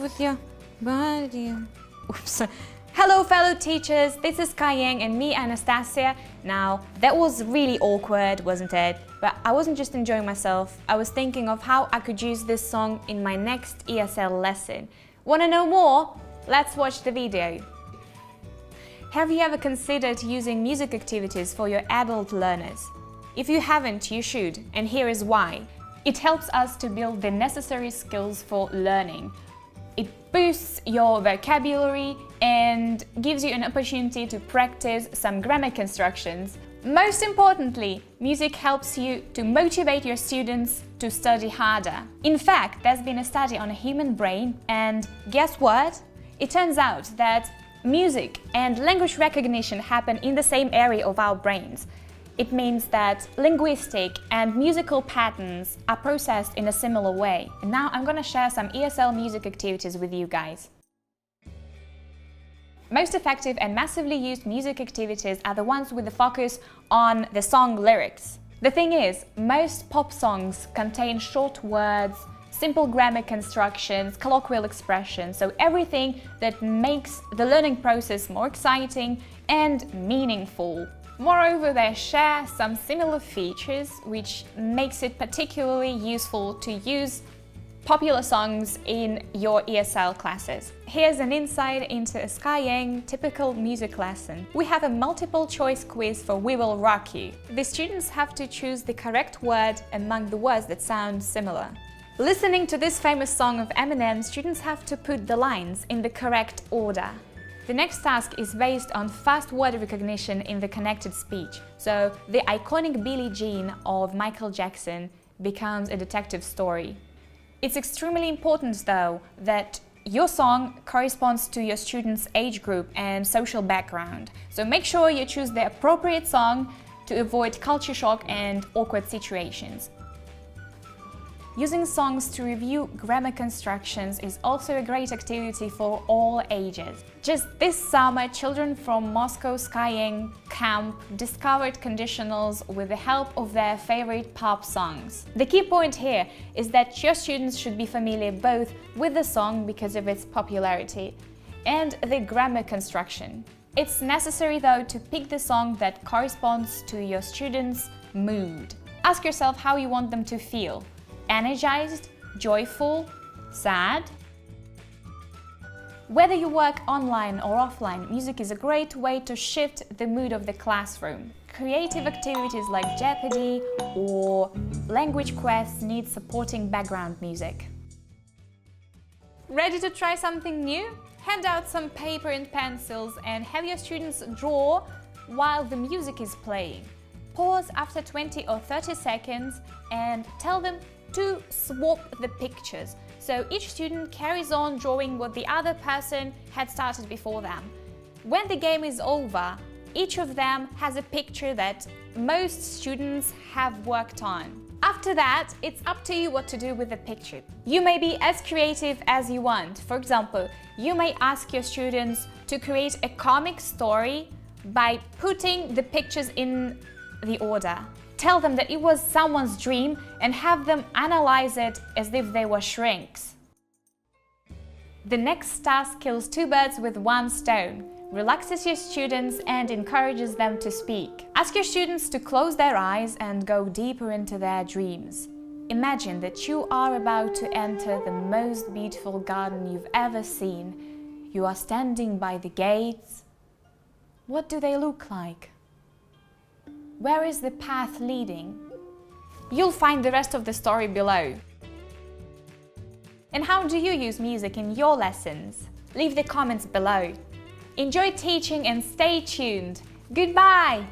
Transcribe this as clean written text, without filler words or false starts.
with your body. Oops. Hello fellow teachers, this is Skyeng and me, Anastasia. Now, that was really awkward, wasn't it? But I wasn't just enjoying myself, I was thinking of how I could use this song in my next ESL lesson. Wanna know more? Let's watch the video. Have you ever considered using music activities for your adult learners? If you haven't, you should, and here is why. It helps us to build the necessary skills for learning. It boosts your vocabulary and gives you an opportunity to practice some grammar constructions. Most importantly, music helps you to motivate your students to study harder. In fact, there's been a study on a human brain, and guess what? It turns out that music and language recognition happen in the same area of our brains. It means that linguistic and musical patterns are processed in a similar way. And now I'm gonna share some ESL music activities with you guys. Most effective and massively used music activities are the ones with the focus on the song lyrics. The thing is, most pop songs contain short words, simple grammar constructions, colloquial expressions, so everything that makes the learning process more exciting and meaningful. Moreover, they share some similar features, which makes it particularly useful to use popular songs in your ESL classes. Here's an insight into a Skyeng typical music lesson. We have a multiple choice quiz for We Will Rock You. The students have to choose the correct word among the words that sound similar. Listening to this famous song of Eminem, students have to put the lines in the correct order. The next task is based on fast word recognition in the connected speech. So the iconic Billie Jean of Michael Jackson becomes a detective story. It's extremely important, though, that your song corresponds to your students' age group and social background. So make sure you choose the appropriate song to avoid culture shock and awkward situations. Using songs to review grammar constructions is also a great activity for all ages. Just this summer, children from Moscow Skyeng camp discovered conditionals with the help of their favorite pop songs. The key point here is that your students should be familiar both with the song because of its popularity and the grammar construction. It's necessary, though, to pick the song that corresponds to your students' mood. Ask yourself how you want them to feel. Energized, joyful, sad? Whether you work online or offline, music is a great way to shift the mood of the classroom. Creative activities like Jeopardy or language quests need supporting background music. Ready to try something new? Hand out some paper and pencils and have your students draw while the music is playing. Pause after 20 or 30 seconds and tell them to swap the pictures, so each student carries on drawing what the other person had started before them. When the game is over, each of them has a picture that most students have worked on. After that, it's up to you what to do with the picture. You may be as creative as you want. For example, you may ask your students to create a comic story by putting the pictures in the order. Tell them that it was someone's dream and have them analyze it as if they were shrinks. The next task kills two birds with one stone, relaxes your students and encourages them to speak. Ask your students to close their eyes and go deeper into their dreams. Imagine that you are about to enter the most beautiful garden you've ever seen. You are standing by the gates. What do they look like? Where is the path leading? You'll find the rest of the story below. And how do you use music in your lessons? Leave the comments below. Enjoy teaching and stay tuned. Goodbye!